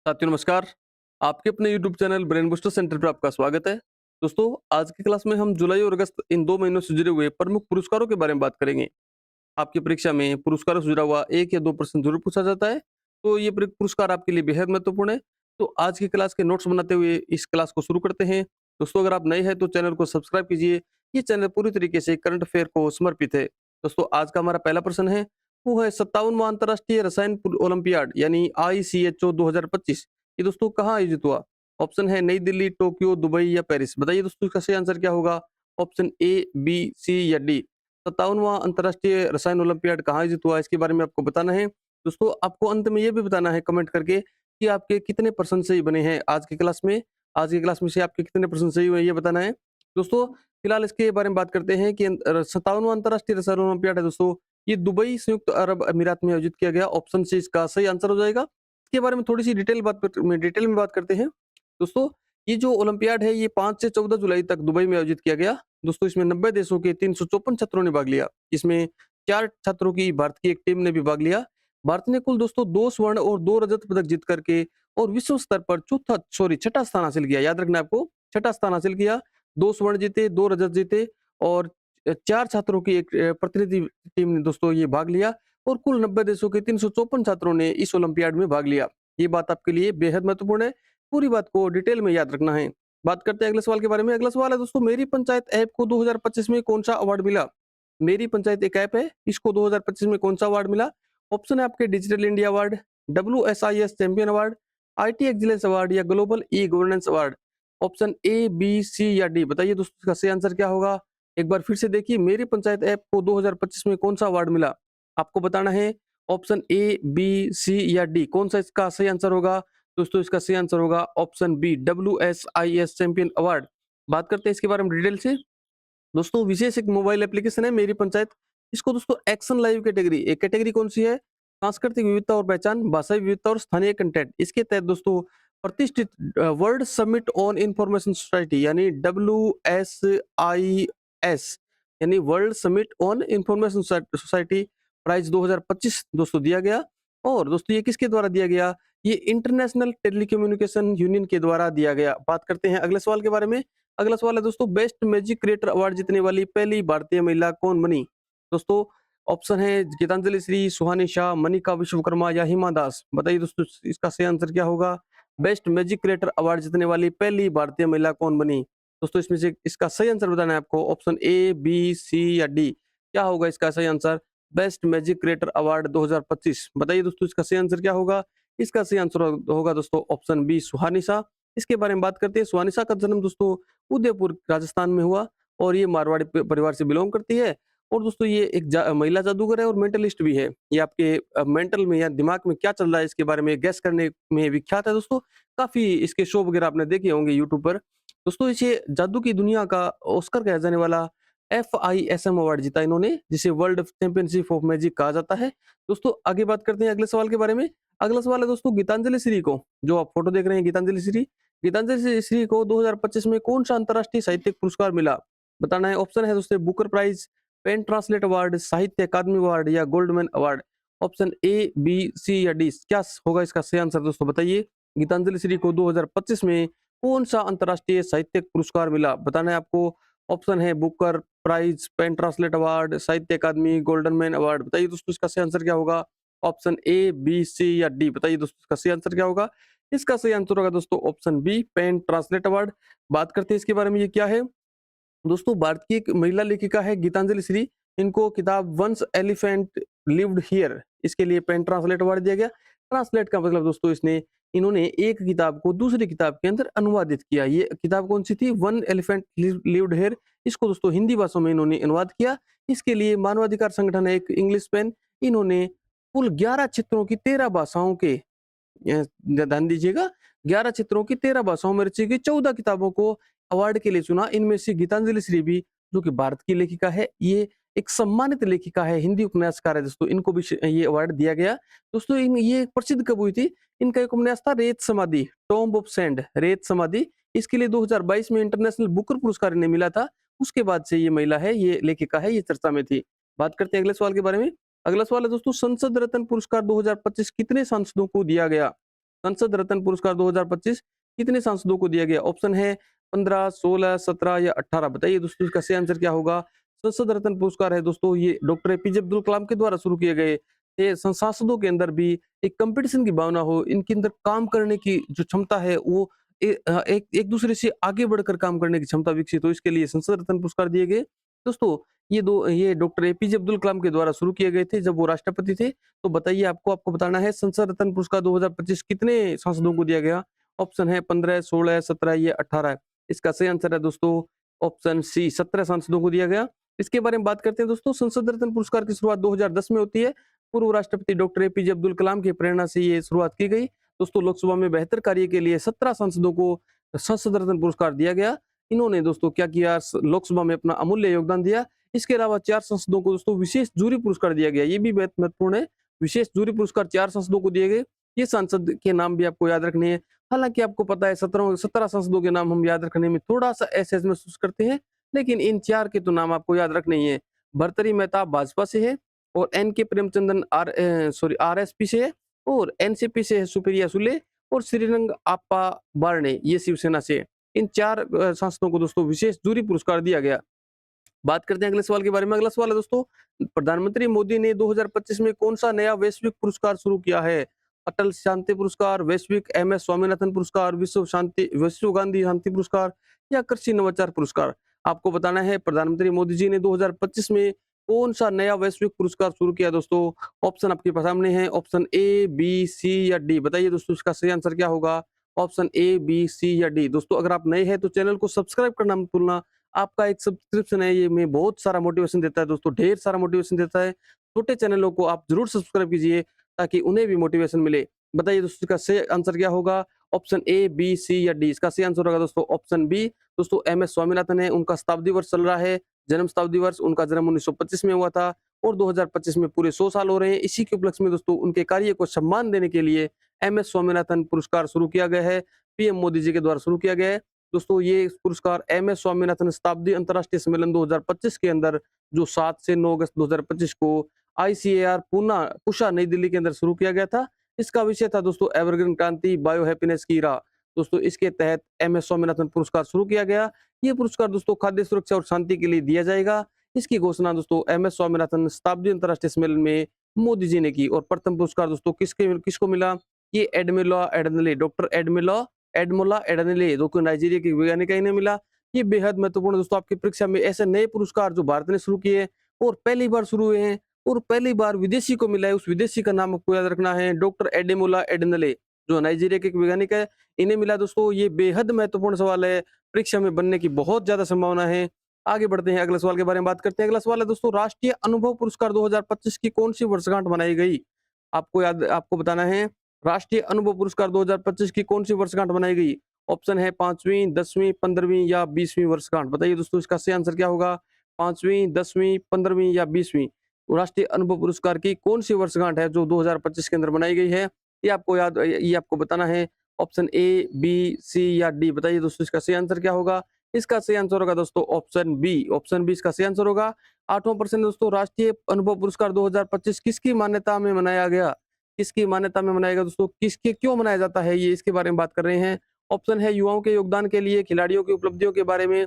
साथियों नमस्कार। आपके अपने YouTube channel brain booster centre पर आपका स्वागत है। दोस्तों, आज की क्लास में हम जुलाई और अगस्त इन 2 महीनों से जुड़े हुए प्रमुख पुरस्कारों के बारे में बात करेंगे। आपकी परीक्षा में पुरस्कारों से जुड़ा हुआ 1 या 2 प्रश्न जरूर पूछा जाता है, तो ये पुरस्कार आपके लिए बेहद महत्वपूर्ण है। तो आज की क्लास के नोट्स बनाते हुए इस क्लास को शुरू करते हैं। दोस्तों, अगर आप नए हैं तो चैनल को सब्सक्राइब कीजिए। ये चैनल पूरी तरीके से करंट अफेयर को समर्पित है। दोस्तों, आज का हमारा पहला प्रश्न है, वो है 57वां अंतर्राष्ट्रीय रसायन ओलंपियाड यानी ICHO 2025। ये दोस्तों कहाँ आयोजित हुआ? ऑप्शन है नई दिल्ली, टोक्यो, दुबई या पेरिस। बताइए दोस्तों इसका सही आंसर क्या होगा? ऑप्शन ए, बी, सी या डी। 57वां अंतर्राष्ट्रीय रसायन ओलंपियाड कहाँ आयोजित हुआ, इसके बारे में आपको बताना है। दोस्तों, आपको अंत में ये भी बताना है कमेंट करके कि आपके कितने प्रश्न सही बने हैं आज की क्लास में। आज की क्लास में से आपके कितने प्रश्न सही हुए हैं, ये बताना है। दोस्तों, फिलहाल इसके बारे में बात करते हैं कि 57वां अंतर्राष्ट्रीय रसायन ओलंपियाड है दोस्तों, ये दुबई संयुक्त अरब अमीरात में आयोजित किया गया। ऑप्शन सी इसका सही आंसर हो जाएगा। इसके बारे में थोड़ी सी डिटेल में बात करते हैं। दोस्तों, ये जो ओलंपियाड है ये 5 से 14 जुलाई तक दुबई में आयोजित किया गया। दोस्तों, इसमें 90 देशों के 354 छात्रों ने भाग लिया। इसमें 4 छात्रों की भारत की एक टीम ने भी भाग लिया। भारत ने कुल दोस्तों 2 स्वर्ण और 2 रजत पदक जीत करके और विश्व स्तर पर छठा स्थान हासिल किया। याद रखना है आपको, छठा स्थान हासिल किया। 2 स्वर्ण जीते, 2 रजत जीते और 4 छात्रों की एक प्रतिनिधि टीम ने दोस्तों ये भाग लिया और कुल 90 देशों के 354 छात्रों ने इस ओलंपियाड में भाग लिया। ये बात आपके लिए बेहद महत्वपूर्ण है। पूरी बात को डिटेल में याद रखना है। बात करते हैं अगले सवाल के बारे में। अगला सवाल है दोस्तों, मेरी पंचायत ऐप को 2025 में कौन-सा अवार्ड मिला? मेरी पंचायत एक ऐप है, इसको 2025 में कौन-सा अवार्ड मिला? ऑप्शन है आपके digital India award, WSIS champion award, IT excellence award या global e governance award. Option A, B, C या डी। बताइए दोस्तों इसका सही आंसर क्या होगा? एक बार फिर से देखिए, मेरी पंचायत ऐप को 2025 में कौन-सा अवार्ड मिला? आपको बताना है ऑप्शन ए, बी, सी या डी। कौन-सा इसका सही आंसर होगा? दोस्तों, इसका सही आंसर होगा option B, WSIS champion award. बात करते हैं इसके बारे में डिटेल से। दोस्तों, विशेष एक मोबाइल एप्लीकेशन है मेरी पंचायत। इसको दोस्तों एक्शन लाइव कैटेगरी, एक कैटेगरी कौन सी है? सांस्कृतिक विविधता और पहचान, भाषाई विविधता और स्थानीय कंटेंट। इसके तहत दोस्तों प्रतिष्ठित world summit on information society यानी WSIS यानी world summit on information society prize 2025 दोस्तों दिया गया। और दोस्तों ये किसके द्वारा दिया गया? ये इंटरनेशनल टेलीकम्युनिकेशन यूनियन के द्वारा दिया गया। बात करते हैं अगले सवाल के बारे में। अगला सवाल है दोस्तों, बेस्ट मैजिक क्रिएटर अवार्ड जीतने वाली पहली भारतीय महिला कौन बनी? दोस्तों, ऑप्शन है गीतांजलि श्री, सुहानी शाह, मनिका विश्वकर्मा या हिमा दास। बताइए दोस्तों इसका सही आंसर क्या होगा? बेस्ट मैजिक क्रिएटर अवार्ड जीतने वाली पहली भारतीय महिला कौन बनी? दोस्तों, इसमें से इसका सही आंसर बताना है आपको। ऑप्शन ए, बी, सी या डी। क्या होगा इसका सही answer? Best magic creator award 2025। बताइए दोस्तों इसका सही आंसर क्या होगा? इसका सही आंसर होगा दोस्तों ऑप्शन बी, सुहानी शाह। इसके बारे में बात करते हैं। सुहानी शाह का जन्म दोस्तों उदयपुर राजस्थान में हुआ और ये मारवाड़ी परिवार से बिलोंग करती है। और दोस्तों ये एक महिला जादूगर है और मेंटलिस्ट भी है। ये आपके मेंटल में या दिमाग में क्या चल रहा है इसके बारे में गैस करने में विख्यात है दोस्तों। काफी इसके शो वगैरह आपने देखे होंगे यूट्यूब पर। दोस्तों, इसे जादू की दुनिया का ऑस्कर कहा जाने वाला FISM अवार्ड जीता इन्होंने, जिसे वर्ल्ड चैंपियनशिप ऑफ मैजिक कहा जाता है। दोस्तों, आगे बात करते हैं अगले सवाल के बारे में। अगला सवाल है दोस्तों, गीतांजलि श्री को, जो आप फोटो देख रहे हैं गीतांजलि श्री, गीतांजलि श्री को 2025 में कौन सा अंतर्राष्ट्रीय साहित्यिक पुरस्कार मिला? बताना है। ऑप्शन है दोस्तों Booker prize, pen translate award, Sahitya Akademi award या Goldman award. Option A, B, C या डी। क्या होगा इसका सही आंसर दोस्तों? बताइए, गीतांजलि श्री को 2025 में कौन सा अंतर्राष्ट्रीय साहित्यिक पुरस्कार मिला? बताना है आपको। ऑप्शन है Booker prize, pen translate award, Sahitya Akademi, golden man award. बताइए दोस्तों इसका सही आंसर क्या होगा? ऑप्शन ए, बी, सी या डी। बताइए दोस्तों इसका सही आंसर क्या होगा? इसका सही आंसर होगा दोस्तों option B, pen translate award. बात करते हैं इसके बारे में, ये क्या है? दोस्तों, भारत की एक महिला लेखिका है गीतांजलि श्री। इनको किताब वंस एलिफेंट लिव्ड हियर, इसके लिए पेन ट्रांसलेट अवार्ड दिया गया। ट्रांसलेट का मतलब दोस्तों इन्होंने एक किताब को दूसरी किताब के अंदर अनुवादित किया। ये किताब कौन सी थी? One elephant lived here. इसको दोस्तों हिंदी भाषा में इन्होंने अनुवाद किया। इसके लिए मानवाधिकार संगठन है एक इंग्लिश पेन, इन्होंने कुल 11 चित्रों की 13 भाषाओं के ध्यान दीजिएगा, 11 चित्रों की 13 भाषाओं में रची गई 14 किताबों को अवार्ड के लिए चुना। इनमें से गीतांजलि श्री भी, जो कि भारत की लेखिका है, ये एक सम्मानित लेखिका है, हिंदी उपन्यासकार है दोस्तों, इनको भी ये अवार्ड दिया गया। दोस्तों, ये प्रसिद्ध कब हुई थी? इनका एक उपन्यास था रेत समाधि, टॉम्ब ऑफ सैंड, रेत समाधि। इसके लिए 2022 में इंटरनेशनल बुकर पुरस्कार इन्हें मिला था। उसके बाद से ये महिला है, ये लेखिका है, ये चर्चा में थी। बात करते हैं अगले सवाल के बारे में। अगला सवाल है दोस्तों, संसद रत्न पुरस्कार 2025 कितने सांसदों को दिया गया? संसद रत्न पुरस्कार 2025 कितने सांसदों को दिया गया? ऑप्शन है 15, 16, 17 या 18। बताइए दोस्तों इसका सही आंसर क्या होगा? संसद रत्न पुरस्कार है दोस्तों, ये डॉक्टर एपीजे अब्दुल कलाम के द्वारा शुरू किए गए ये सांसदों के अंदर भी एक कंपटीशन की भावना हो, इनके अंदर काम करने की जो क्षमता है वो एक एक दूसरे से आगे बढ़कर काम करने की क्षमता विकसित हो, इसके लिए संसद रत्न पुरस्कार दिए गए। दोस्तों ये डॉक्टर एपीजे अब्दुल कलाम के द्वारा शुरू किए गए थे जब वो राष्ट्रपति थे। तो बताइए आपको बताना है संसद रत्न पुरस्कार 2025 कितने सांसदों को दिया गया? ऑप्शन है 15, 16, 17 या 18। इसका सही आंसर है दोस्तों ऑप्शन सी 17 सांसदों को दिया गया। इसके बारे में बात करते हैं दोस्तों, संसद रत्न पुरस्कार की शुरुआत 2010 में होती है। पूर्व राष्ट्रपति डॉक्टर एपीजे अब्दुल कलाम की प्रेरणा से ये शुरुआत की गई। दोस्तों लोकसभा में बेहतर कार्य के लिए 17 सांसदों को संसद रत्न पुरस्कार दिया गया। इन्होंने दोस्तों क्या किया, लोकसभा में अपना अमूल्य योगदान दिया। इसके अलावा 4 सांसदों को दोस्तों विशेष जूरी पुरस्कार दिया गया, ये भी बेहद महत्वपूर्ण है। विशेष जूरी पुरस्कार 4 सांसदों को दिए गए। ये सांसद के नाम भी आपको याद रखने हैं। हालांकि आपको पता है 17 सांसदों के नाम हम याद रखने में थोड़ा सा असहज महसूस करते हैं, लेकिन इन 4 के तो नाम आपको याद रखने ही है। भर्तृहरि मेहताब भाजपा से है और एन.के. प्रेमचंद्रन आरएसपी से है और एनसीपी से है सुप्रिया सुले और श्रीरंग आपा बारणे ये शिवसेना से है। इन 4 सांसदों को दोस्तों विशेष जूरी पुरस्कार दिया गया। बात करते हैं अगले सवाल के बारे में। अगला सवाल है दोस्तों, प्रधानमंत्री मोदी ने 2025 में कौन सा नया वैश्विक पुरस्कार शुरू किया है? अटल शांति पुरस्कार, वैश्विक एमएस स्वामीनाथन पुरस्कार, विश्व गांधी शांति पुरस्कार या कृषि नवाचार पुरस्कार? आपको बताना है प्रधानमंत्री मोदी जी ने 2025 में कौन सा नया वैश्विक पुरस्कार शुरू किया दोस्तों? ऑप्शन आपके सामने है, ऑप्शन ए, बी, सी या डी। बताइए दोस्तों इसका सही आंसर क्या होगा? ऑप्शन ए, बी, सी या डी। दोस्तों अगर आप नए हैं तो चैनल को सब्सक्राइब करना मत भूलना। आपका एक सब्सक्रिप्शन है, ये में बहुत सारा मोटिवेशन देता है दोस्तों, ढेर सारा मोटिवेशन देता है। छोटे चैनलों को आप जरूर सब्सक्राइब कीजिए ताकि उन्हें भी मोटिवेशन मिले। बताइए दोस्तों इसका सही आंसर क्या होगा? ऑप्शन ए, बी, सी या डी। इसका सही आंसर होगा दोस्तों ऑप्शन बी। दोस्तों एमएस स्वामीनाथन है, उनका शताब्दी वर्ष चल रहा है, जन्म शताब्दी वर्ष। उनका जन्म 1925 में हुआ था और 2025 में पूरे 100 साल हो रहे हैं। इसी के उपलक्ष्य में दोस्तों उनके कार्य को सम्मान देने के लिए एमएस स्वामीनाथन पुरस्कार शुरू किया गया है, पीएम मोदी जी के द्वारा शुरू किया गया है। दोस्तों ये पुरस्कार एमएस स्वामीनाथन शताब्दी अंतर्राष्ट्रीय सम्मेलन 2025 के अंदर जो 7 से 9 अगस्त 2025 को आईसीएआर पूषा नई दिल्ली के अंदर शुरू किया गया था। इसका विषय था दोस्तों एवरग्रीन क्रांति, बायो हैप्पीनेस की राह। दोस्तों इसके तहत एमएस स्वामीनाथन पुरस्कार शुरू किया गया। ये पुरस्कार दोस्तों खाद्य सुरक्षा और शांति के लिए दिया जाएगा। इसकी घोषणा दोस्तों एमएस स्वामीनाथन शताब्दी अंतर्राष्ट्रीय सम्मेलन में मोदी जी ने की। और प्रथम पुरस्कार दोस्तों किसको मिला? ये एडमिला एडनले, डॉक्टर एडमोला एडनले जो कि नाइजीरिया के वैज्ञानिक, इन्हें मिला। ये बेहद महत्वपूर्ण दोस्तों, आपकी परीक्षा में ऐसे नए पुरस्कार जो भारत ने शुरू किए और पहली बार शुरू हुए हैं और पहली बार विदेशी को मिला है, उस विदेशी का नाम आपको याद रखना है, डॉक्टर एडेमोला एडनले जो नाइजीरिया के एक वैज्ञानिक है, इन्हें मिला। दोस्तों ये बेहद महत्वपूर्ण सवाल है, परीक्षा में बनने की बहुत ज्यादा संभावना है। आगे बढ़ते हैं, अगले सवाल के बारे में बात करते हैं। अगला सवाल है दोस्तों, राष्ट्रीय अनुभव पुरस्कार 2025 की कौन सी वर्षगांठ मनाई गई? आपको बताना है राष्ट्रीय अनुभव पुरस्कार 2025 की कौन सी वर्षगांठ मनाई गई? ऑप्शन है 5वीं, 10वीं, 15वीं या 20वीं वर्षगांठ। बताइए दोस्तों इसका सही आंसर क्या होगा? 5वीं, 10वीं, 15वीं या 20वीं राष्ट्रीय अनुभव पुरस्कार की कौन सी वर्षगांठ है जो 2025 के अंदर बनाई गई है? ये आपको बताना है। ऑप्शन ए, बी, सी या डी। बताइए दोस्तों इसका सही आंसर क्या होगा? इसका सही आंसर होगा दोस्तों ऑप्शन बी। ऑप्शन बी इसका सही आंसर होगा। 8वां प्रश्न दोस्तों, राष्ट्रीय अनुभव पुरस्कार 2025 किसकी मान्यता में मनाया गया? किसकी मान्यता में मनाया गया दोस्तों? किसके क्यों मनाया जाता है ये, इसके बारे में बात कर रहे हैं। ऑप्शन है युवाओं के योगदान के लिए, खिलाड़ियों की उपलब्धियों के बारे में,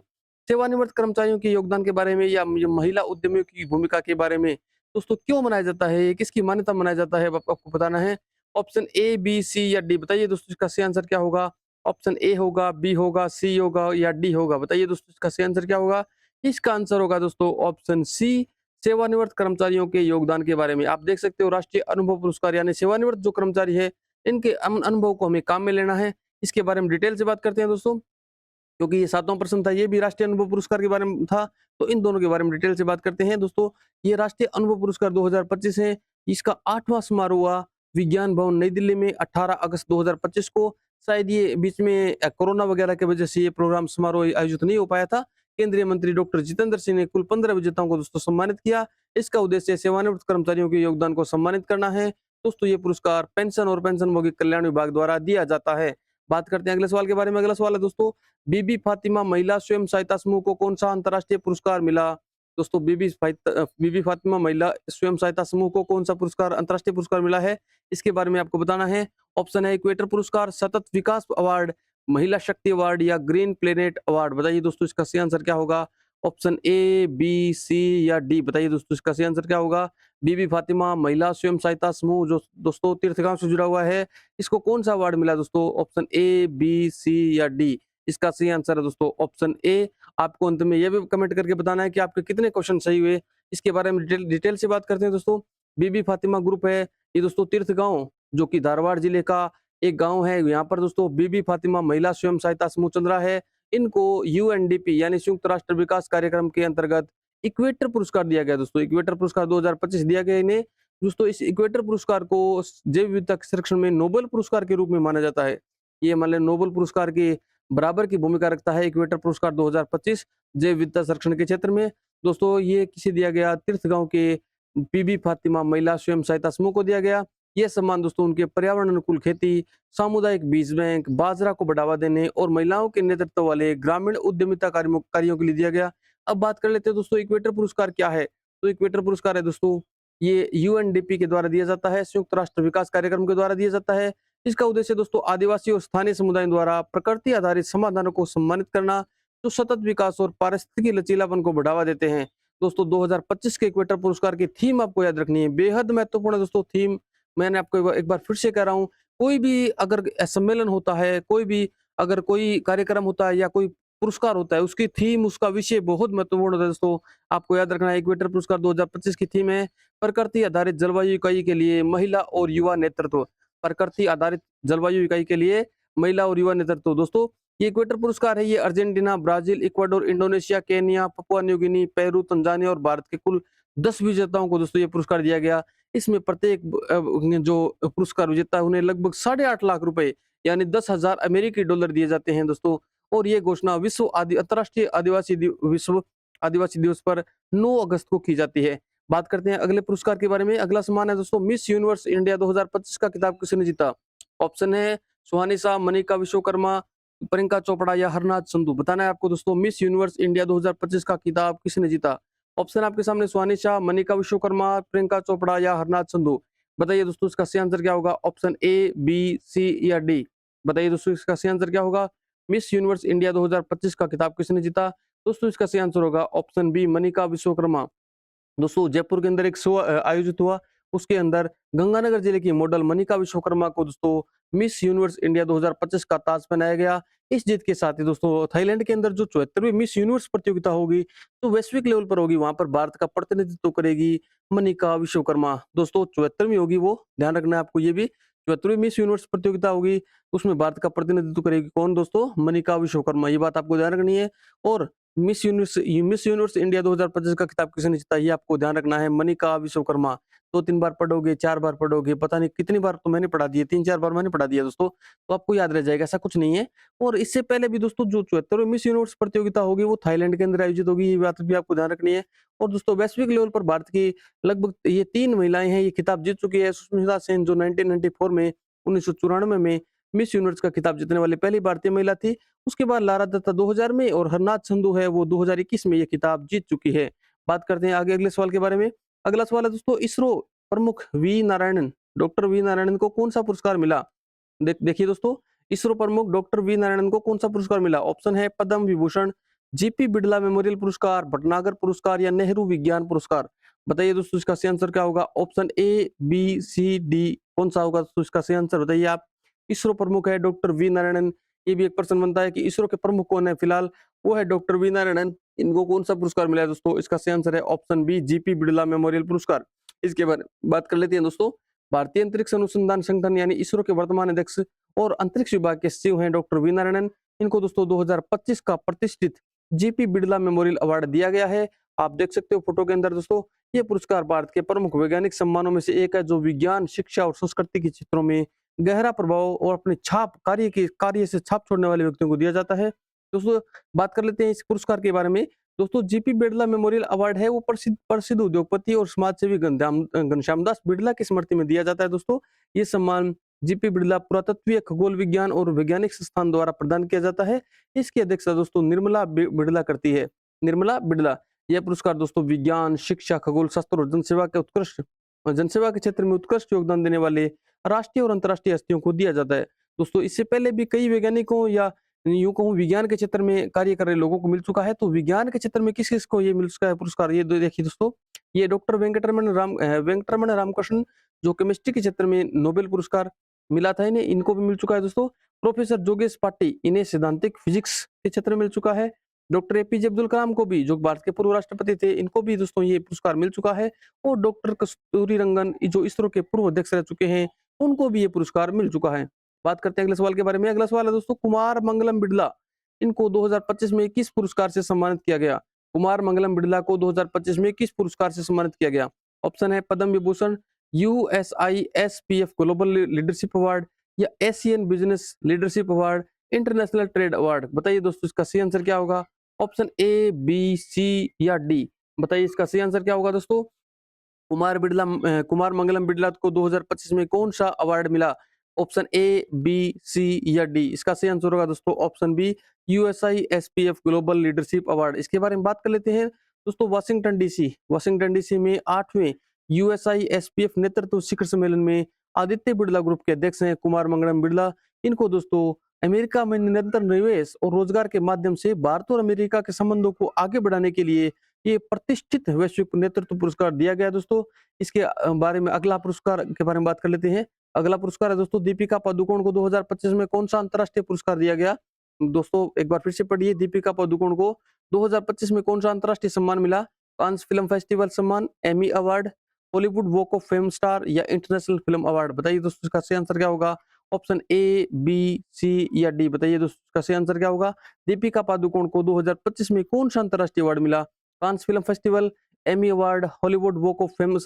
सेवानिवृत्त कर्मचारियों के योगदान के बारे में या महिला उद्यमियों की भूमिका के बारे में। दोस्तों क्यों मनाया जाता है ये, किसकी मान्यता मनाया जाता है, आपको बताना है। ऑप्शन ए, बी, सी या डी। बताइए दोस्तों इसका सही आंसर क्या होगा? ऑप्शन ए होगा, बी होगा, सी होगा या डी होगा। बताइए दोस्तों इसका सही आंसर क्या होगा? इसका आंसर होगा दोस्तों ऑप्शन सी, सेवानिवृत्त कर्मचारियों के योगदान के बारे में। आप देख सकते हो राष्ट्रीय अनुभव पुरस्कार यानी सेवानिवृत्त जो कर्मचारी है इनके अनुभव को हमें काम में लेना है। इसके बारे में डिटेल से बात करते हैं दोस्तों, क्योंकि ये 7वां प्रश्न था, ये भी राष्ट्रीय अनुभव पुरस्कार के बारे में था, तो इन दोनों के बारे में डिटेल से बात करते हैं दोस्तों। ये राष्ट्रीय अनुभव पुरस्कार 2025 है। इसका 8वां समारोह हुआ विज्ञान भवन नई दिल्ली में 18 अगस्त 2025 को। शायद ये बीच में कोरोना वगैरह की वजह से ये प्रोग्राम समारोह आयोजित नहीं हो पाया था। केंद्रीय मंत्री डॉक्टर जितेंद्र सिंह ने कुल 15 विजेताओं को दोस्तों सम्मानित किया। इसका उद्देश्य सेवानिवृत्त कर्मचारियों के योगदान को सम्मानित करना है। दोस्तों ये पुरस्कार पेंशन और पेंशनभोगी कल्याण विभाग द्वारा दिया जाता है। बात करते हैं अगले सवाल के बारे में। अगला सवाल है दोस्तों, बीबी फातिमा महिला स्वयं सहायता समूह को कौन सा अंतर्राष्ट्रीय पुरस्कार मिला? दोस्तों बीबी फातिमा महिला स्वयं सहायता समूह को कौन सा पुरस्कार, अंतर्राष्ट्रीय पुरस्कार मिला है? इसके बारे में आपको बताना है। ऑप्शन है इक्वेटर पुरस्कार, सतत विकास अवार्ड, महिला शक्ति अवार्ड या ग्रीन प्लेनेट अवार्ड। बताइए दोस्तों इसका सही आंसर क्या होगा? ऑप्शन ए, बी, सी या डी? बताइए दोस्तों इसका सही आंसर क्या होगा? बीबी फातिमा महिला स्वयं सहायता समूह जो दोस्तों तीर्थगांव से जुड़ा हुआ है, इसको कौन सा अवार्ड मिला दोस्तों? ऑप्शन ए, बी, सी या डी? इसका सही आंसर है दोस्तों ऑप्शन ए। आपको अंत में यह भी कमेंट करके बताना है कि आपके कितने क्वेश्चन सही हुए। इसके बारे में डिटेल से बात करते हैं दोस्तों। बीबी फातिमा ग्रुप है, ये दोस्तों तीर्थगांव जो कि धारवाड़ जिले का एक गांव है, यहाँ पर दोस्तों बीबी फातिमा महिला स्वयं सहायता समूह चल रहा है। इनको यूएनडीपी यानी संयुक्त राष्ट्र विकास कार्यक्रम के अंतर्गत इक्वेटर पुरस्कार दिया गया दोस्तों। इक्वेटर पुरस्कार 2025 दिया गया इन्हें दोस्तों। इस इक्वेटर पुरस्कार को जैव विविधता के संरक्षण में नोबेल पुरस्कार के रूप में माना जाता है। ये मान लें नोबेल पुरस्कार के बराबर की भूमिका रखता है इक्वेटर पुरस्कार 2025 जैव विविधता संरक्षण के क्षेत्र में। दोस्तों ये किसे दिया गया? तीर्थगांव के बीबी फातिमा महिला स्वयं सहायता समूह को दिया गया। यह सम्मान दोस्तों उनके पर्यावरण अनुकूल खेती, सामुदायिक बीज बैंक, बाजरा को बढ़ावा देने और महिलाओं के नेतृत्व वाले ग्रामीण उद्यमिता कार्यों के लिए दिया गया। अब बात कर लेते हैं दोस्तों इक्वेटर पुरस्कार क्या है? तो इक्वेटर पुरस्कार है दोस्तों, ये यूएनडीपी के द्वारा दिया जाता है, संयुक्त राष्ट्र विकास कार्यक्रम के द्वारा दिया जाता है। इसका उद्देश्य दोस्तों आदिवासी और स्थानीय समुदायों द्वारा प्रकृति आधारित समाधानों को सम्मानित करना, जो सतत विकास और पारिस्थितिकी लचीलापन को बढ़ावा देते हैं। दोस्तों 2025 के इक्वेटर पुरस्कार की थीम आपको याद रखनी है, बेहद महत्वपूर्ण है दोस्तों एक बार फिर से कह रहा हूँ, कोई भी अगर सम्मेलन होता है, कोई भी अगर कोई कार्यक्रम होता है या कोई पुरस्कार होता है, उसकी थीम, उसका विषय बहुत महत्वपूर्ण होता है दोस्तों। आपको याद रखना है इक्वेटर पुरस्कार 2025 की थीम है प्रकृति आधारित जलवायु इकाई के लिए महिला और युवा नेतृत्व। प्रकृति आधारित जलवायु इकाई के लिए महिला और युवा नेतृत्व। दोस्तों ये इक्वेटर पुरस्कार है, ये Argentina, Brazil, Ecuador, Indonesia, Kenya, Papua New Guinea, Peru, Tanzania और भारत के कुल 10 विजेताओं को दोस्तों ये पुरस्कार दिया गया। इसमें प्रत्येक जो पुरस्कार विजेता है उन्हें लगभग 8.5 लाख रुपए यानी 10,000 अमेरिकी डॉलर दिए जाते हैं दोस्तों। और ये घोषणा अंतर्राष्ट्रीय विश्व आदिवासी दिवस पर 9 अगस्त को की जाती है। बात करते हैं अगले पुरस्कार के बारे में। अगला सम्मान है दोस्तों मिस यूनिवर्स इंडिया 2025 का खिताब किसने जीता? ऑप्शन है सुहानी शाह, मनिका विश्वकर्मा, प्रियंका चोपड़ा या हरनाथ संधू। बताना है आपको दोस्तों मिस यूनिवर्स इंडिया 2025 का खिताब किसने जीता? ऑप्शन आपके सामने सुहानी शाह, मनिका विश्वकर्मा, प्रियंका चोपड़ा या हरनाथ संधू। बताइए दोस्तों इसका सही आंसर क्या होगा? ऑप्शन ए, बी, सी या डी? बताइए दोस्तों इसका सही आंसर क्या होगा? मिस यूनिवर्स इंडिया 2025 का खिताब किसने जीता? दोस्तों इसका सही आंसर होगा ऑप्शन बी, मनिका विश्वकर्मा। दोस्तों जयपुर के अंदर एक शो आयोजित हुआ, उसके अंदर गंगानगर जिले की मॉडल मनिका विश्वकर्मा को दोस्तों मिस यूनिवर्स इंडिया 2025 का ताज पहनाया गया। इस जीत के साथ ही दोस्तों थाईलैंड के अंदर जो 74वीं मिस यूनिवर्स प्रतियोगिता होगी तो वैश्विक लेवल पर होगी, वहां पर भारत का प्रतिनिधित्व करेगी मनिका विश्वकर्मा। दोस्तों 74वीं होगी वो, ध्यान रखना है आपको ये भी। 74वीं मिस यूनिवर्स प्रतियोगिता होगी, उसमें भारत का प्रतिनिधित्व करेगी कौन दोस्तों? मनिका विश्वकर्मा, ये बात आपको ध्यान रखनी है। और मिस यूनिवर्स इंडिया 2025 का खिताब किसने जीता ये आपको ध्यान रखना है, मनिका विश्वकर्मा। 2-3 बार पढ़ोगे, 4 बार पढ़ोगे, पता नहीं कितनी बार तो मैंने पढ़ा दिए, 3-4 बार मैंने पढ़ा दिया दोस्तों, तो आपको याद रह जाएगा, ऐसा कुछ नहीं है। और इससे पहले भी दोस्तों जो 74वीं मिस यूनिवर्स प्रतियोगिता होगी वो थाईलैंड के अंदर आयोजित होगी, ये बात भी आपको ध्यान रखनी है। और दोस्तों वैश्विक लेवल पर भारत की लगभग ये 3 महिलाएं हैं, ये खिताब जीत चुकी है। सुष्मिता सेन जो 1994 में 1994 में मिस यूनिवर्स का खिताब जीतने वाली पहली भारतीय महिला थी। उसके बाद लारा दत्ता 2000 में और हरनाथ संधू है वो 2021 में ये खिताब जीत चुकी है। बात करते हैं आगे अगले सवाल के बारे में। अगला सवाल है दोस्तों इसरो प्रमुख V Narayanan, doctor V Narayanan को कौन सा पुरस्कार मिला? देखिए दोस्तों इसरो प्रमुख डॉक्टर वी नारायणन को कौन सा पुरस्कार मिला? ऑप्शन है पद्म विभूषण, जीपी बिड़ला मेमोरियल पुरस्कार, भटनागर पुरस्कार या नेहरू विज्ञान पुरस्कार। बताइए दोस्तों इसका सही आंसर क्या होगा? Option A, B, C, D कौन सा होगा दोस्तों इसका सही आंसर बताइए आप। इसरो प्रमुख है डॉक्टर वी नारायणन। ये भी एक प्रश्न बनता है कि इसरो के प्रमुख कौन है? फिलहाल वो है डॉक्टर वी नारायणन। इनको कौन सा पुरस्कार मिला है दोस्तों? इसका सही आंसर है option B, GP Birla memorial पुरस्कार। इसके बारे बात कर लेते हैं दोस्तों। भारतीय अंतरिक्ष अनुसंधान संगठन यानी इसरो के वर्तमान अध्यक्ष और अंतरिक्ष विभाग के सचिव हैं डॉक्टर वी नारायणन। इनको दोस्तों 2025 का प्रतिष्ठित जीपी बिड़ला मेमोरियल अवार्ड दिया गया है। आप देख सकते हो फोटो के अंदर दोस्तों, ये पुरस्कार भारत के प्रमुख वैज्ञानिक सम्मानों में से एक है जो विज्ञान, शिक्षा और संस्कृति के क्षेत्रों में गहरा प्रभाव और अपनी कार्य से छाप छोड़ने वाले व्यक्तियों को दिया जाता है। दोस्तों बात कर लेते हैं इस पुरस्कार के बारे में। दोस्तों जीपी बिड़ला मेमोरियल अवार्ड है वो प्रसिद्ध उद्योगपति और समाजसेवी घनश्याम दास बिड़ला की स्मृति में दिया जाता है दोस्तों। ये सम्मान जीपी बिड़ला पुरातत्वीय खगोल विज्ञान और वैज्ञानिक संस्थान द्वारा प्रदान किया जाता है। इसकी अध्यक्षता दोस्तों निर्मला बिड़ला करती है। निर्मला बिड़ला। यह पुरस्कार दोस्तों विज्ञान, शिक्षा, खगोल शास्त्र और जनसेवा के उत्कृष्ट जनसेवा के क्षेत्र में उत्कृष्ट योगदान देने वाले राष्ट्रीय और अंतर्राष्ट्रीय हस्तियों को दिया जाता है। दोस्तों इससे पहले भी कई वैज्ञानिकों या यूँ कहूँ विज्ञान के क्षेत्र में कार्य कर रहे लोगों को मिल चुका है। तो विज्ञान के क्षेत्र में किस-किस को ये मिल चुका है पुरस्कार, ये देखिए दोस्तों, ये डॉक्टर वेंकटरमण रामकृष्णन, जो केमिस्ट्री के क्षेत्र में नोबेल पुरस्कार मिला था इन्हें, इनको भी मिल चुका है दोस्तों। प्रोफेसर जोगेश पाटी, इन्हें सैद्धांतिक फिजिक्स के क्षेत्र में मिल चुका है। डॉक्टर एपीजे अब्दुल कलाम को भी, जो भारत के पूर्व राष्ट्रपति थे, इनको भी दोस्तों ये पुरस्कार मिल चुका है। और डॉक्टर कस्तूरी रंगन, जो इसरो के पूर्व अध्यक्ष रह चुके हैं, उनको भी ये पुरस्कार मिल चुका है। बात करते हैं अगले सवाल के बारे में। अगला सवाल है दोस्तों, कुमार मंगलम बिड़ला, इनको 2025 में किस पुरस्कार से सम्मानित किया गया? कुमार मंगलम बिड़ला को 2025 में किस पुरस्कार से सम्मानित किया गया? ऑप्शन है Padma Vibhushan, यूएसआईएसपीएफ global leadership award, या Asian business leadership award, international trade award. बताइए दोस्तों इसका सही आंसर क्या होगा? ऑप्शन ए, बी, सी या डी। बताइए इसका सही आंसर क्या होगा दोस्तों? कुमार मंगलम बिड़ला को 2025 में कौन सा अवार्ड मिला? ऑप्शन ए, बी, सी या डी। इसका सही आंसर होगा दोस्तों option B, USISPF global leadership award. इसके बारे में बात कर लेते हैं दोस्तों। वाशिंगटन डीसी में 8वें यूएसआईएसपीएफ नेतृत्व शिखर सम्मेलन में आदित्य बिड़ला ग्रुप के अध्यक्ष हैं कुमार मंगलम बिड़ला। इनको दोस्तों अमेरिका में निरंतर निवेश और रोजगार के माध्यम से भारत और अमेरिका के संबंधों को आगे बढ़ाने के लिए ये प्रतिष्ठित वैश्विक नेतृत्व पुरस्कार दिया गया दोस्तों। इसके बारे में अगला पुरस्कार के बारे में बात कर लेते हैं। अगला पुरस्कार है दोस्तों, दीपिका पादुकोण को 2025 में कौन सा अंतर्राष्ट्रीय पुरस्कार दिया गया? दोस्तों एक बार फिर से पढ़िए, दीपिका पादुकोण को 2025 में कौन सा अंतर्राष्ट्रीय सम्मान मिला? कांस फिल्म फेस्टिवल सम्मान, Emmy award, Hollywood walk of fame star या इंटरनेशनल फिल्म अवार्ड। बताइए दोस्तों इसका सही आंसर क्या होगा? ऑप्शन ए, बी, सी या डी। बताइए दोस्तों इसका सही आंसर क्या होगा? दीपिका पादुकोण को 2025 में कौन सा अंतर्राष्ट्रीय अवार्ड मिला? Cannes film festival, Emmy award, Hollywood walk of fame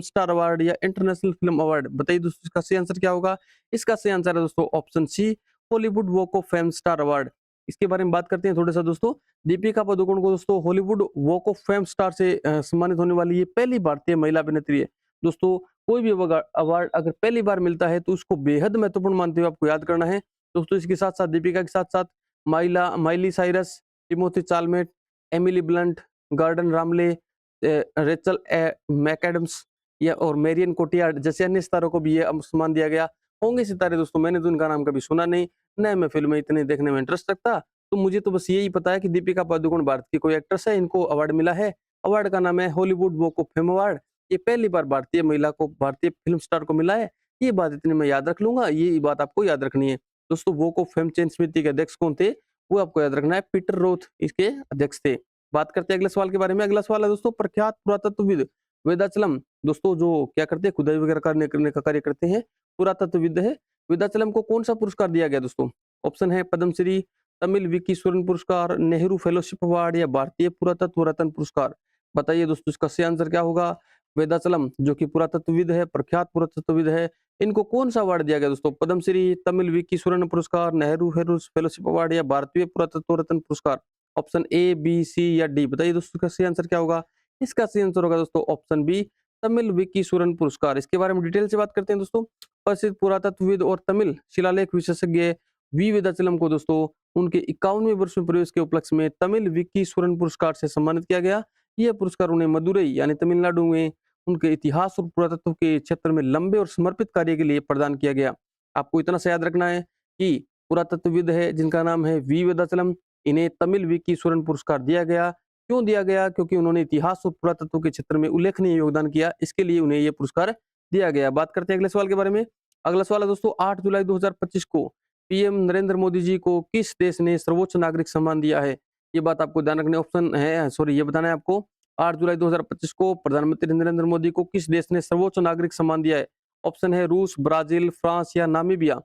star award या इंटरनेशनल फिल्म अवार्ड। बताइए दोस्तों इसका सही आंसर क्या होगा? इसका सही आंसर है दोस्तों option C, Hollywood walk of fame star award. इसके बारे में बात करते हैं थोड़ा सा दोस्तों। दीपिका पादुकोण को दोस्तों Hollywood walk of fame star से सम्मानित होने वाली ये पहली भारतीय महिला अभिनेत्री है। दोस्तों कोई भी अवार्ड अगर पहली बार मिलता है तो उसको बेहद महत्वपूर्ण मानते हुए आपको याद करना है। दोस्तों इसके साथ साथ दीपिका के साथ साथ Miley Cyrus, Timothy चालमेट, Emily blunt, garden रामले, रेचल मैकएडम्स या और मेरियन कोटियार्ड जैसे अन्य सितारों को भी ये सम्मान दिया गया। होंगे सितारे दोस्तों, मैंने तो इनका नाम कभी सुना नहीं, न मैं फिल्में इतने देखने में इंटरेस्ट रखता। तो मुझे तो बस यही पता है कि दीपिका पादुकोण भारत की कोई एक्ट्रेस है, इनको अवार्ड मिला है। अवार्ड का नाम है Hollywood walk of fame award. ये पहली बार भारतीय महिला को, भारतीय फिल्म स्टार को मिला है। ये बात इतनी मैं याद रख लूंगा, ये बात आपको याद रखनी है। दोस्तों वॉक ऑफ फेम चेन समिति के अध्यक्ष कौन थे? वो आपको याद रखना है, पीटर रोथ इसके अध्यक्ष थे। बात करते हैं अगले सवाल के बारे में। अगला सवाल है दोस्तों, प्रख्यात पुरातत्वविद वेदाचलम, दोस्तों जो क्या करते हैं, खुदाई वगैरह करने का कार्य करते हैं, पुरातत्वविद है। वेदाचलम को कौन सा पुरस्कार दिया गया दोस्तों? ऑप्शन है पद्मश्री, तमिल विकी स्वर्ण पुरस्कार, नेहरू फेलोशिप अवार्ड या भारतीय पुरातत्व रत्न पुरस्कार। बताइए दोस्तों इसका सही आंसर क्या होगा? वेदाचलम जो कि पुरातत्वविद है, प्रख्यात पुरातत्वविद है, इनको कौन सा अवार्ड दिया गया दोस्तों? पद्मश्री, तमिल विकी स्वर्ण पुरस्कार, नेहरू फेलोशिप अवार्ड या भारतीय पुरातत्व रत्न पुरस्कार। ऑप्शन ए, बी, सी या डी। बताइए दोस्तों इसका सही आंसर क्या होगा? इसका सही आंसर होगा दोस्तों ऑप्शन बी, तमिल विकी स्वर्ण पुरस्कार। इसके बारे में डिटेल से बात करते हैं दोस्तों। प्रसिद्ध पुरातत्वविद और तमिल शिलालेख विशेषज्ञ वी वेदाचलम को दोस्तों उनके 51वें वर्ष में प्रवेश के उपलक्ष्य में तमिल विकी स्वर्ण पुरस्कार से सम्मानित किया गया। यह पुरस्कार उन्हें मदुरई यानी तमिलनाडु में उनके इतिहास और पुरातत्व के क्षेत्र में लंबे और समर्पित कार्य के लिए प्रदान किया गया। आपको इतना सा याद रखना है कि पुरातत्वविद है जिनका नाम है वी वेदाचलम, इन्हें तमिल विकी स्वर्ण पुरस्कार दिया गया। क्यों दिया गया? क्योंकि उन्होंने इतिहास और पुरातत्व के क्षेत्र में उल्लेखनीय योगदान किया, इसके लिए उन्हें यह पुरस्कार दिया गया। बात करते हैं अगले सवाल के बारे में। अगला सवाल है दोस्तों, 8 जुलाई 2025 को पीएम नरेंद्र मोदी जी को किस देश ने सर्वोच्च नागरिक सम्मान दिया है? ये बात आपको ध्यान रखने ऑप्शन है, सॉरी ये बताना है आपको। 8 जुलाई 2025 को प्रधानमंत्री नरेंद्र मोदी को किस देश ने सर्वोच्च नागरिक सम्मान दिया है? ऑप्शन है रूस, ब्राजील, फ्रांस या नामीबिया।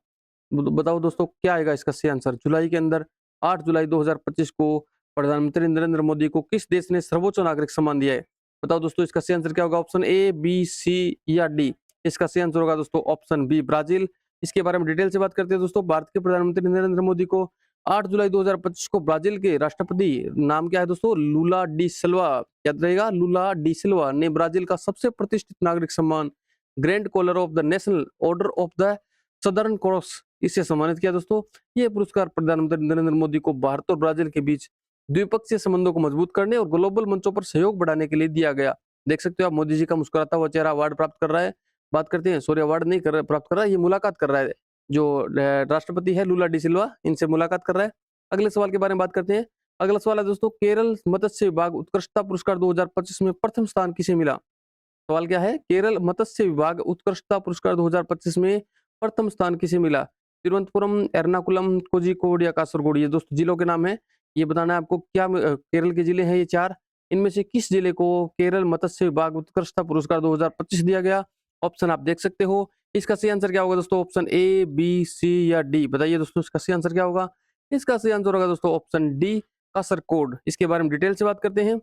बताओ दोस्तों क्या आएगा इसका सही आंसर? जुलाई के अंदर 8 जुलाई 2025 को प्रधानमंत्री नरेंद्र मोदी को किस देश ने सर्वोच्च नागरिक सम्मान दिया है? बताओ दोस्तों इसका सही आंसर क्या होगा? ऑप्शन ए, बी, सी या डी। इसका सही आंसर होगा दोस्तों ऑप्शन बी, ब्राजील। इसके बारे में डिटेल से बात करते हैं दोस्तों। भारत के प्रधानमंत्री नरेंद्र मोदी को 8 जुलाई 2025 को ब्राजील के राष्ट्रपति, नाम क्या है दोस्तों? लूला डी सिल्वा, याद रहेगा, लूला डी सिल्वा ने ब्राजील का सबसे प्रतिष्ठित नागरिक सम्मान grand collar of the national order of the southern cross इससे सम्मानित किया दोस्तों। यह पुरस्कार प्रधानमंत्री नरेंद्र मोदी को भारत और ब्राजील के बीच द्विपक्षीय संबंधों को मजबूत करने और ग्लोबल मंचों पर सहयोग बढ़ाने के लिए दिया गया। देख सकते हो आप, मोदी जी का मुस्कुराता हुआ चेहरा अवार्ड प्राप्त कर रहा है। बात करते हैं, सॉरी अवार्ड नहीं प्राप्त कर रहा है, ये मुलाकात कर रहा है। जो राष्ट्रपति है लूला डी सिल्वा, इनसे मुलाकात कर रहा है। अगले सवाल के बारे में बात करते हैं। अगला सवाल है दोस्तों, केरल मत्स्य विभाग उत्कृष्टता पुरस्कार 2025 में प्रथम स्थान किसे मिला? सवाल क्या है? केरल मत्स्य विभाग उत्कृष्टता पुरस्कार 2025 में प्रथम स्थान किसे मिला? तिरुवनंतपुरम, एर्नाकुलम, कोझिकोड या कासरगोड, ये दोस्तों जिलों के नाम है। ये बताना है आपको क्या केरल के जिले हैं ये 4, इनमें से किस जिले को केरल मत्स्य विभाग उत्कृष्टता पुरस्कार 2025 दिया गया? ऑप्शन आप देख सकते हो। इसका सही आंसर क्या होगा दोस्तों? ऑप्शन ए, बी, सी या डी? बताइए दोस्तों इसका सही आंसर क्या होगा? इसका सही आंसर होगा दोस्तों ऑप्शन डी, कासरगोड। इसके बारे में डिटेल से बात करते हैं।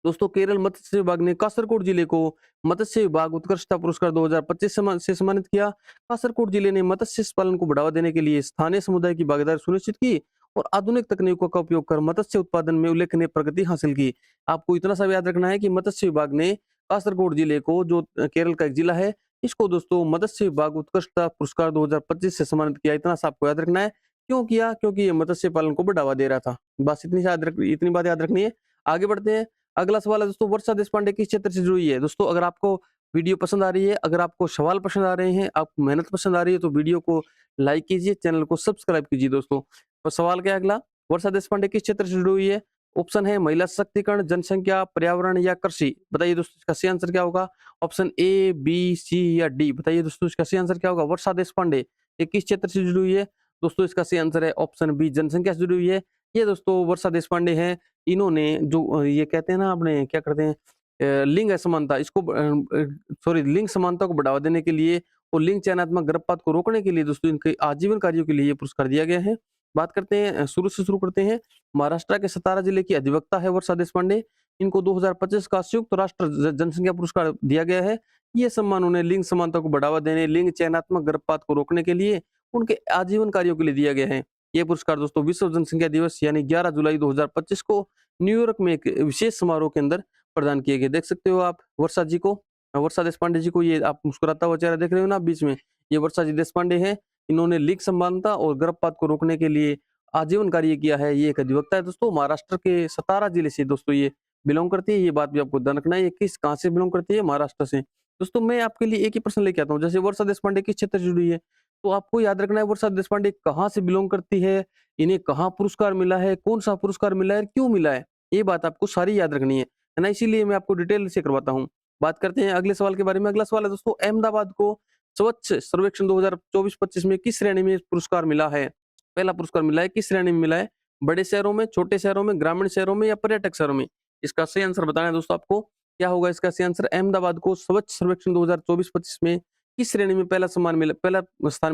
दोस्तों केरल मत्स्य विभाग ने कासरगोड जिले को मत्स्य विभाग उत्कृष्टता पुरस्कार 2025 से सम्मानित किया। कासरगोड जिले ने मत्स्य पालन को बढ़ावा देने के लिए स्थानीय समुदाय की भागीदारी सुनिश्चित की और आधुनिक तकनीकों का उपयोग कर मत्स्य उत्पादन में उल्लेखनीय प्रगति हासिल की। आपको इतना सा याद रखना है कि मत्स्य विभाग ने कासरगोड जिले को, जो केरल का एक जिला है, इसको दोस्तों मत्स्य विभाग उत्कृष्टता पुरस्कार 2025 से सम्मानित किया। इतना सा आपको याद रखना है। क्यों किया? क्योंकि ये मत्स्य पालन को बढ़ावा दे रहा था। बस इतनी बात याद रखनी है। आगे बढ़ते हैं। अगला सवाल है दोस्तों, वर्षा देशपांडे किस क्षेत्र से जुड़ी है? दोस्तों अगर आपको वीडियो पसंद आ रही है, अगर आपको सवाल पसंद आ रहे हैं, आपको मेहनत पसंद आ रही है, तो वीडियो को लाइक कीजिए, चैनल को सब्सक्राइब कीजिए दोस्तों। तो सवाल क्या है अगला? वर्षा देशपांडे किस क्षेत्र से जुड़ी हुई है? ऑप्शन है महिला सशक्तिकरण, जनसंख्या, पर्यावरण या कृषि। बताइए दोस्तों इसका सही आंसर क्या होगा? ऑप्शन ए, बी, सी या डी? बताइए दोस्तों इसका सही आंसर क्या होगा? वर्षा देशपांडे ये किस क्षेत्र से जुड़ी हुई है? दोस्तों इसका सही आंसर है ऑप्शन बी, जनसंख्या से जुड़ी हुई है। ये दोस्तों वर्षा देशपांडे हैं। इन्होंने जो ये कहते हैं ना, अपने क्या करते हैं, लिंग असमानता, इसको सॉरी लिंग समानता को बढ़ावा देने के लिए और लिंग चयनात्मक गर्भपात को रोकने के लिए दोस्तों इनके आजीवन कार्यों के लिए ये पुरस्कार दिया गया है। बात करते हैं, शुरू से शुरू करते हैं। महाराष्ट्र के सतारा जिले की अधिवक्ता है वर्षा देशपांडे। इनको 2025 का संयुक्त राष्ट्र जनसंख्या पुरस्कार दिया गया है। ये सम्मान उन्हें लिंग समानता को बढ़ावा देने, लिंग चयनात्मक गर्भपात को रोकने के लिए उनके आजीवन कार्यों के लिए दिया गया है। ये पुरस्कार दोस्तों विश्व जनसंख्या दिवस यानी 11 जुलाई 2025 को न्यूयॉर्क में एक विशेष समारोह के अंदर प्रदान किए गए। देख सकते हो आप वर्षा जी को, वर्षा देशपांडे जी को, ये आप मुस्कुराता हुआ चेहरा देख रहे हो ना बीच में, ये वर्षा जी देशपांडे हैं। इन्होंने लिंग समानता और गर्भपात को रोकने के लिए आजीवन कार्य किया है। ये एक अधिवक्ता है दोस्तों, महाराष्ट्र के सतारा जिले से दोस्तों ये बिलोंग करती है। ये बात भी आपको ध्यान रखना है, ये किस कहाँ से बिलोंग करती है? महाराष्ट्र से। दोस्तों मैं आपके लिए एक ही प्रश्न लेके आता हूँ, जैसे वर्षा देशपांडे किस क्षेत्र से जुड़ी है, तो आपको याद रखना है वर्षा देशपांडे कहाँ से बिलोंग करती है, इन्हें कहाँ पुरस्कार मिला है, कौन सा पुरस्कार मिला है, क्यों मिला है, ये बात आपको सारी याद रखनी है ना? इसीलिए मैं आपको डिटेल से करवाता हूँ। बात करते हैं अगले सवाल के बारे में। अगला सवाल है दोस्तों, अहमदाबाद को स्वच्छ सर्वेक्षण 2024-25 में किस श्रेणी में पुरस्कार मिला है? पहला पुरस्कार मिला है, किस श्रेणी में मिला है? बड़े शहरों में, छोटे शहरों में, ग्रामीण शहरों में या पर्यटक शहरों में? इसका सही आंसर बताना है दोस्तों आपको। क्या होगा इसका सही आंसर? अहमदाबाद को स्वच्छ सर्वेक्षण 2024-25 में किस श्रेणी में पहला स्थान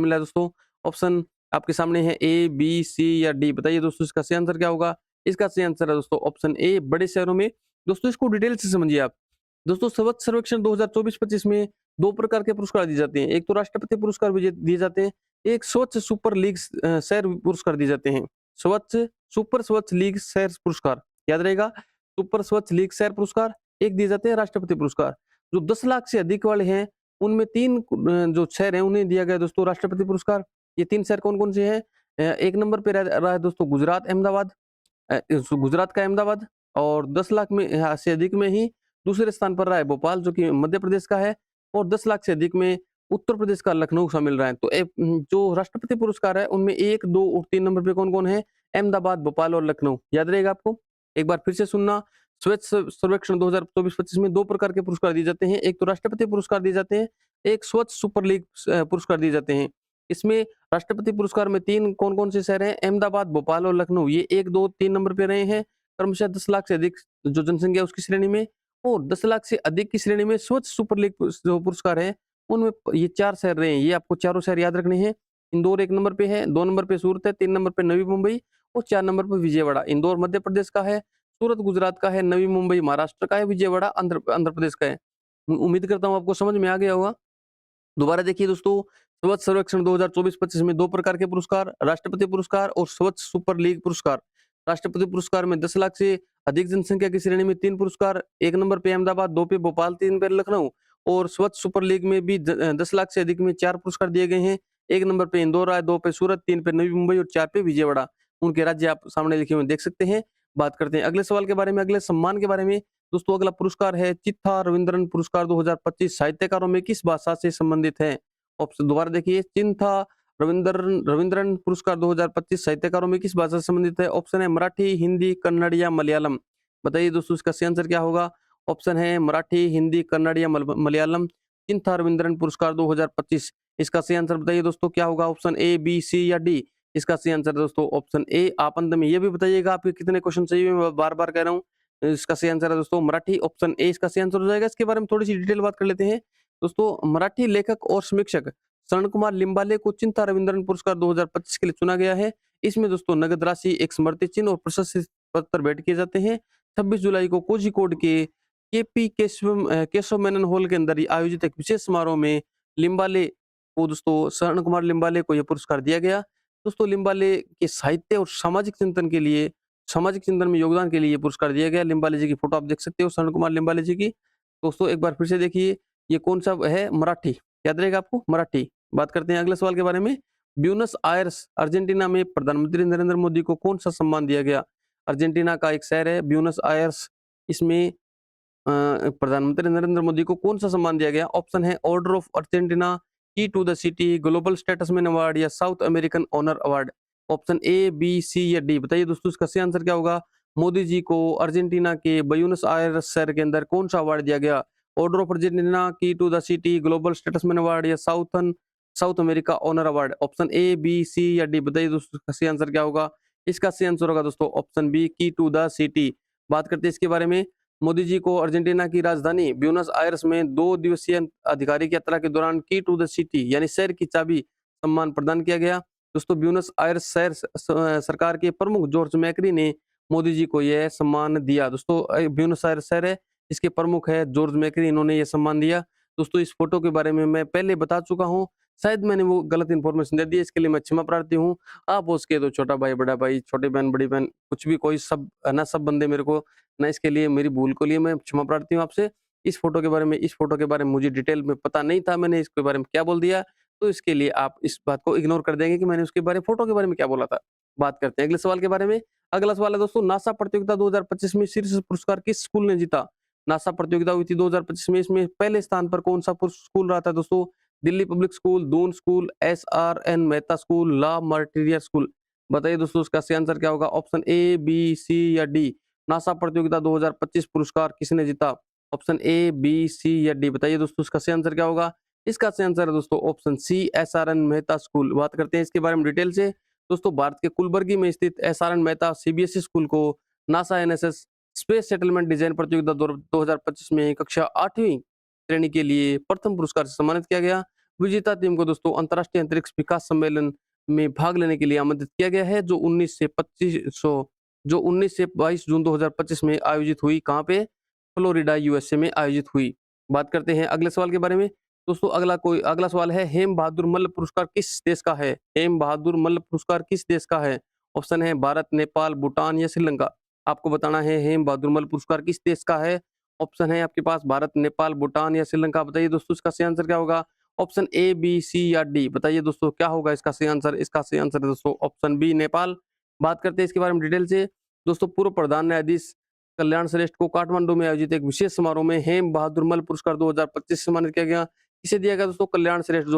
मिला है दोस्तों? ऑप्शन आपके सामने है ए, बी, सी या डी? बताइए दोस्तों इसका सही आंसर क्या होगा? इसका सही आंसर है दोस्तों ऑप्शन ए, बड़े शहरों में। दोस्तों इसको डिटेल से समझिए आप। दोस्तों स्वच्छ सर्वेक्षण 2024-25 में 2 प्रकार के पुरस्कार दिए जाते हैं। एक तो राष्ट्रपति पुरस्कार भी दिए जाते हैं, एक स्वच्छ सुपर लीग शहर पुरस्कार दिए जाते हैं। स्वच्छ लीग शहर पुरस्कार, याद रहेगा, सुपर स्वच्छ लीग शहर पुरस्कार, एक दिए जाते हैं राष्ट्रपति पुरस्कार। जो 10 लाख से अधिक वाले हैं, उनमें 3 जो शहर हैं उन्हें दिया गया दोस्तों राष्ट्रपति पुरस्कार। ये 3 शहर कौन-कौन से हैं? 1 नंबर पे रह रहा है दोस्तों गुजरात, अहमदाबाद, गुजरात का अहमदाबाद, और 10 लाख में से अधिक में ही दूसरे स्थान पर रहा है भोपाल, जो कि मध्य प्रदेश का है, और 10 लाख से अधिक में उत्तर प्रदेश का लखनऊ शामिल रहा है। तो जो राष्ट्रपति पुरस्कार है उनमें 1, 2 और 3 नंबर पे कौन-कौन है? अहमदाबाद, भोपाल और लखनऊ। याद रहेगा आपको? एक बार फिर से सुनना। स्वच्छ सर्वेक्षण 2024-25 में 2 प्रकार के पुरस्कार दिए जाते हैं। एक तो राष्ट्रपति पुरस्कार दिए जाते हैं, एक स्वच्छ सुपर लीग पुरस्कार दिए जाते हैं। इसमें राष्ट्रपति पुरस्कार में 3 कौन-कौन से शहर हैं? अहमदाबाद, भोपाल और लखनऊ। ये 1, 2, 3 नंबर पे रहे हैं क्रमशः 10 लाख से अधिक जो जनसंख्या है उसकी श्रेणी में, और 10 लाख से अधिक की श्रेणी में स्वच्छ सुपर लीग जो पुरस्कार है उनमें ये 4 शहर रहे हैं। ये आपको चारों शहर याद रखने हैं। इंदौर 1 नंबर पे है, 2 नंबर पे सूरत है, 3 नंबर पे नवी मुंबई और 4 नंबर पे विजयवाड़ा। इंदौर मध्य प्रदेश का है, सूरत गुजरात का है, नवी मुंबई महाराष्ट्र का है, विजयवाड़ा आंध्र प्रदेश का है। उम्मीद करता हूँ आपको समझ में आ गया होगा। दोबारा देखिए दोस्तों, स्वच्छ सर्वेक्षण 2024-25 में 2 प्रकार के पुरस्कार, राष्ट्रपति पुरस्कार और स्वच्छ सुपर लीग पुरस्कार। राष्ट्रपति पुरस्कार में 10 लाख से अधिक जनसंख्या की श्रेणी में 3 पुरस्कार, 1 नंबर पे अहमदाबाद, 2 पे भोपाल, 3 पे लखनऊ, और स्वच्छ सुपर लीग में भी 10 लाख से अधिक में 4 पुरस्कार दिए गए हैं। 1 नंबर पे इंदौर आए, 2 पे सूरत, 3 पे नवी मुंबई और 4 पे विजयवाड़ा। उनके राज्य आप सामने लिखे हुए देख सकते हैं। बात करते हैं अगले सवाल के बारे में, अगले सम्मान के बारे में। दोस्तों अगला पुरस्कार है चित्था रविंद्रन पुरस्कार 2025 साहित्यकारों में किस भाषा से संबंधित है? ऑप्शन दोबारा देखिए, चिंथा रविंद्रन रविंद्रन पुरस्कार 2025 साहित्यकारों में किस भाषा से संबंधित है? ऑप्शन है मराठी, हिंदी, कन्नड़ या मलयालम। बताइए दोस्तों इसका सही आंसर क्या होगा? ऑप्शन है मराठी, हिंदी, कन्नड़ या मलयालम। चिंथा रविंद्रन पुरस्कार 2025, इसका सही आंसर बताइए दोस्तों क्या होगा? ऑप्शन ए, बी, सी या डी? इसका सही आंसर दोस्तों ऑप्शन ए। आप अंत में ये भी बताइएगा आपके कितने क्वेश्चन सही हुए, मैं बार-बार कह रहा हूँ। इसका सही आंसर है दोस्तों मराठी, ऑप्शन ए इसका सही आंसर हो जाएगा। इसके बारे में थोड़ी-सी डिटेल बात कर लेते हैं। दोस्तों मराठी लेखक और समीक्षक शरण कुमार लिम्बाले को चिंता रविंद्रन पुरस्कार 2025 के लिए चुना गया है। इसमें दोस्तों नगद राशि, एक स्मृति चिन्ह और प्रशस्ति पत्र भेंट किए जाते हैं। 26 जुलाई को कोझिकोड के केपी केशव मेनन हॉल के अंदर आयोजित एक विशेष समारोह में लिम्बाले को दोस्तों शरण कुमार लिम्बाले को यह पुरस्कार दिया गया। दोस्तों लिम्बाले के साहित्य और सामाजिक चिंतन में योगदान के लिए ये पुरस्कार दिया गया। लिम्बाले जी की फोटो आप देख सकते हो, शरण कुमार लिम्बाले जी की। दोस्तों एक बार फिर से देखिए, ये कौन सा है? मराठी, याद रहेगा आपको मराठी। बात करते हैं अगले सवाल के बारे में। ब्यूनस आयर्स अर्जेंटीना में प्रधानमंत्री नरेंद्र मोदी को कौन सा सम्मान दिया गया? अर्जेंटीना का एक शहर है ब्यूनस आयर्स, इसमें प्रधानमंत्री नरेंद्र मोदी को कौन सा सम्मान दिया गया? ऑप्शन है order of Argentina, key to the city, global statesman award या South American honour award. Option A, B, C या डी? बताइए दोस्तों इसका सही आंसर क्या होगा? मोदी जी को अर्जेंटीना के ब्यूनस आयर्स शहर के अंदर कौन सा अवार्ड दिया गया? Order of Argentina, key to the city, global statesman award या South America honour award. Option A, B, C या डी? बताइए दोस्तों इसका सही आंसर क्या होगा? इसका सही आंसर होगा दोस्तों ऑप्शन बी, की टू द सिटी। बात करते हैं इसके बारे में। मोदी जी को अर्जेंटीना की राजधानी ब्यूनस आयर्स में 2 दिवसीय आधिकारिक यात्रा के दौरान की टू द सिटी यानी शहर की चाबी सम्मान प्रदान किया गया। दोस्तों ब्यूनस आयर्स शहर सरकार के प्रमुख जॉर्ज मैक्री ने मोदी जी को यह सम्मान दिया। दोस्तों ब्यूनस आयर्स शहर है, इसके प्रमुख है जॉर्ज मैक्री, इन्होंने यह सम्मान दिया। दोस्तों इस फोटो के बारे में मैं पहले बता चुका हूँ, शायद मैंने वो गलत इन्फॉर्मेशन दे दी, इसके लिए मैं क्षमा प्रार्थी हूँ। आप उसके तो छोटा भाई, बड़ा भाई, छोटी बहन, बड़ी बहन, कुछ भी कोई सब है ना, सब बंदे मेरे को ना, इसके लिए मेरी भूल को लिए मैं क्षमा प्रार्थी हूँ आपसे। इस फोटो के बारे में मुझे डिटेल में पता नहीं था, मैंने इसके बारे में क्या बोल दिया, तो इसके लिए आप इस बात को इग्नोर कर देंगे कि मैंने उसके बारे फोटो के बारे में क्या बोला था। बात करते हैं अगले सवाल के बारे में। अगला सवाल है दोस्तों, नासा प्रतियोगिता 2025 में शीर्ष पुरस्कार किस स्कूल ने जीता? नासा प्रतियोगिता हुई थी 2025 में, इसमें पहले स्थान पर कौन सा स्कूल रहा था दोस्तों? Delhi public school, Doon school, SRN Mehta school, La Martiniere school. बताइए दोस्तों इसका सही आंसर क्या होगा? ऑप्शन ए, बी, सी या डी? नासा प्रतियोगिता 2025 पुरस्कार किसने जीता? ऑप्शन ए, बी, सी या डी? बताइए दोस्तों इसका सही आंसर क्या होगा? इसका सही आंसर है दोस्तों option C, SRN Mehta school. बात करते हैं इसके बारे में डिटेल से। दोस्तों भारत के कुलबर्गी में स्थित एसआरएन मेहता सीबीएसई स्कूल को NASA NSS space settlement design प्रतियोगिता 2025 में कक्षा 8वीं श्रेणी के लिए प्रथम पुरस्कार से सम्मानित किया गया। विजेता टीम को दोस्तों अंतर्राष्ट्रीय अंतरिक्ष विकास सम्मेलन में भाग लेने के लिए आमंत्रित किया गया है, जो 19 से 22 जून 2025 में आयोजित हुई। कहाँ पे? फ्लोरिडा, यूएसए में आयोजित हुई। बात करते हैं अगले सवाल के बारे में। दोस्तों अगला सवाल है, हेम बहादुर मल्ल पुरस्कार किस देश का है? हेम बहादुर मल्ल पुरस्कार किस देश का है? ऑप्शन है भारत, नेपाल, भूटान या श्रीलंका। आपको बताना है हेम बहादुर मल्ल पुरस्कार किस देश का है। ऑप्शन है आपके पास भारत, नेपाल, भूटान या श्रीलंका। बताइए दोस्तों इसका सही आंसर क्या होगा? ऑप्शन ए, बी, सी या डी? बताइए दोस्तों क्या होगा इसका सही आंसर? इसका सही आंसर है दोस्तों ऑप्शन बी, नेपाल। बात करते हैं इसके बारे में डिटेल से। दोस्तों पूर्व प्रधान न्यायाधीश कल्याण श्रेष्ठ को काठमांडू में आयोजित एक विशेष समारोह में हेम बहादुर मल्ल पुरस्कार 2025 सम्मानित किया गया। किसे दिया गया दोस्तों? कल्याण श्रेष्ठ,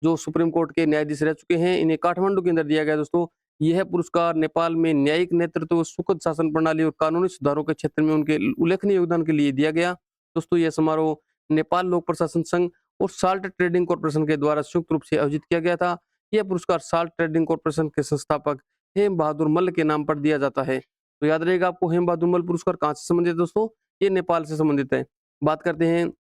जो सुप्रीम कोर्ट के न्यायाधीश रह चुके हैं, इन्हें काठमांडू के अंदर दिया गया दोस्तों। यह पुरस्कार नेपाल में न्यायिक नेतृत्व, सुखद शासन प्रणाली और कानूनी सुधारों के क्षेत्र में उनके उल्लेखनीय योगदान के लिए दिया गया। दोस्तों यह समारोह नेपाल लोक प्रशासन संघ और साल्ट ट्रेडिंग कॉर्पोरेशन के द्वारा संयुक्त रूप से आयोजित किया गया था। यह पुरस्कार साल्ट ट्रेडिंग कॉर्पोरेशन के संस्थापक हेम बहादुर मल्ल के नाम पर दिया जाता है। तो याद रहेगा आपको, हेम बहादुर मल्ल पुरस्कार कहाँ से संबंधित है दोस्तों? ये नेपाल से संबंधित है। बात करते हैं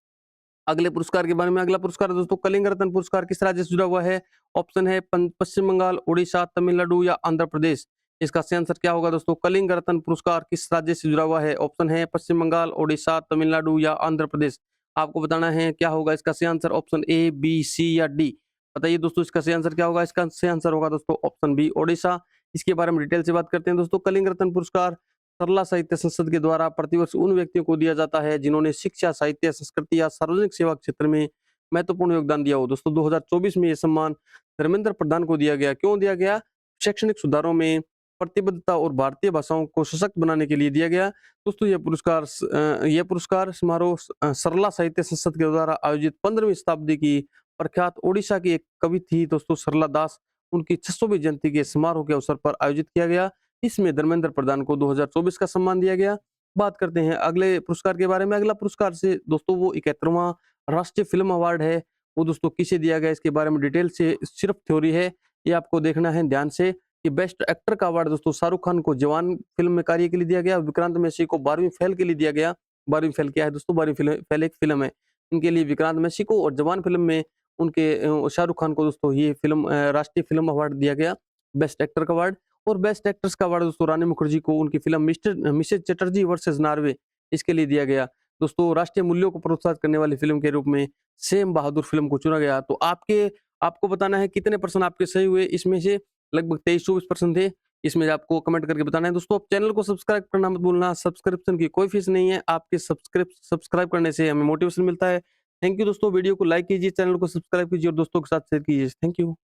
अगले पुरस्कार के बारे में। अगला पुरस्कार है दोस्तों, कलिंग रत्न पुरस्कार किस राज्य से जुड़ा हुआ है? ऑप्शन है पश्चिम बंगाल, उड़ीसा, तमिलनाडु या आंध्र प्रदेश। इसका सही आंसर क्या होगा दोस्तों? कलिंग रत्न पुरस्कार किस राज्य से जुड़ा हुआ है? ऑप्शन है पश्चिम बंगाल, उड़ीसा, तमिलनाडु या आंध्र प्रदेश। आपको बताना है क्या होगा इसका सही answer? Option A, B, C या डी? बताइए दोस्तों इसका सही आंसर क्या होगा? इसका सही आंसर होगा दोस्तों ऑप्शन बी, ओडिशा। इसके बारे में डिटेल से बात करते हैं दोस्तों। कलिंग रत्न पुरस्कार सरला साहित्य संसद के द्वारा प्रतिवर्ष उन व्यक्तियों को दिया जाता है जिन्होंने शिक्षा, साहित्य, संस्कृति या सार्वजनिक सेवा क्षेत्र में महत्वपूर्ण योगदान दिया हो। दोस्तों 2024 में यह सम्मान धर्मेंद्र प्रधान को दिया गया। क्यों दिया गया? शैक्षणिक सुधारों में प्रतिबद्धता और भारतीय भाषाओं को सशक्त बनाने के लिए दिया गया। दोस्तों यह पुरस्कार समारोह सरला साहित्य संसद के द्वारा आयोजित 15वीं शताब्दी की प्रख्यात ओडिशा की एक कवि थी दोस्तों सरला दास, उनकी 600वीं जयंती के समारोह के अवसर पर आयोजित किया गया। इसमें धर्मेंद्र प्रधान को 2024 का सम्मान दिया गया। बात करते हैं अगले पुरस्कार के बारे में। अगला पुरस्कार से दोस्तों वो 71वां राष्ट्रीय फिल्म अवार्ड है। वो दोस्तों किसे दिया गया इसके बारे में डिटेल से सिर्फ थ्योरी है, ये आपको देखना है ध्यान से। कि बेस्ट एक्टर का अवार्ड दोस्तों शाहरुख खान को जवान फिल्म में कार्य के लिए दिया गया, विक्रांत मैसी को 12वीं फेल के लिए दिया गया। 12वीं फेल क्या है दोस्तों? 12वीं फेल एक फिल्म है। इनके लिए विक्रांत मैसी को और जवान फिल्म में उनके शाहरुख खान को दोस्तों ये फिल्म राष्ट्रीय फिल्म अवार्ड दिया गया, बेस्ट एक्टर का अवार्ड। और बेस्ट एक्ट्रेस का अवार्ड दोस्तों रानी मुखर्जी को उनकी film Mrs Chatterjee versus Norway इसके लिए दिया गया। दोस्तों राष्ट्रीय मूल्यों को प्रोत्साहित करने वाली फिल्म के रूप में सेम बहादुर फिल्म को चुना गया। तो आपको बताना है कितने परसेंट आपके सही हुए, इसमें से लगभग 23-24% थे। इसमें आपको कमेंट करके बताना है। दोस्तों आप चैनल को सब्सक्राइब करना मत भूलना, सब्सक्रिप्शन की कोई फीस नहीं है, आपके सब्सक्राइब करने से हमें मोटिवेशन मिलता है। थैंक यू दोस्तों, वीडियो को लाइक कीजिए, चैनल को सब्सक्राइब कीजिए और दोस्तों के साथ शेयर कीजिए। Thank you.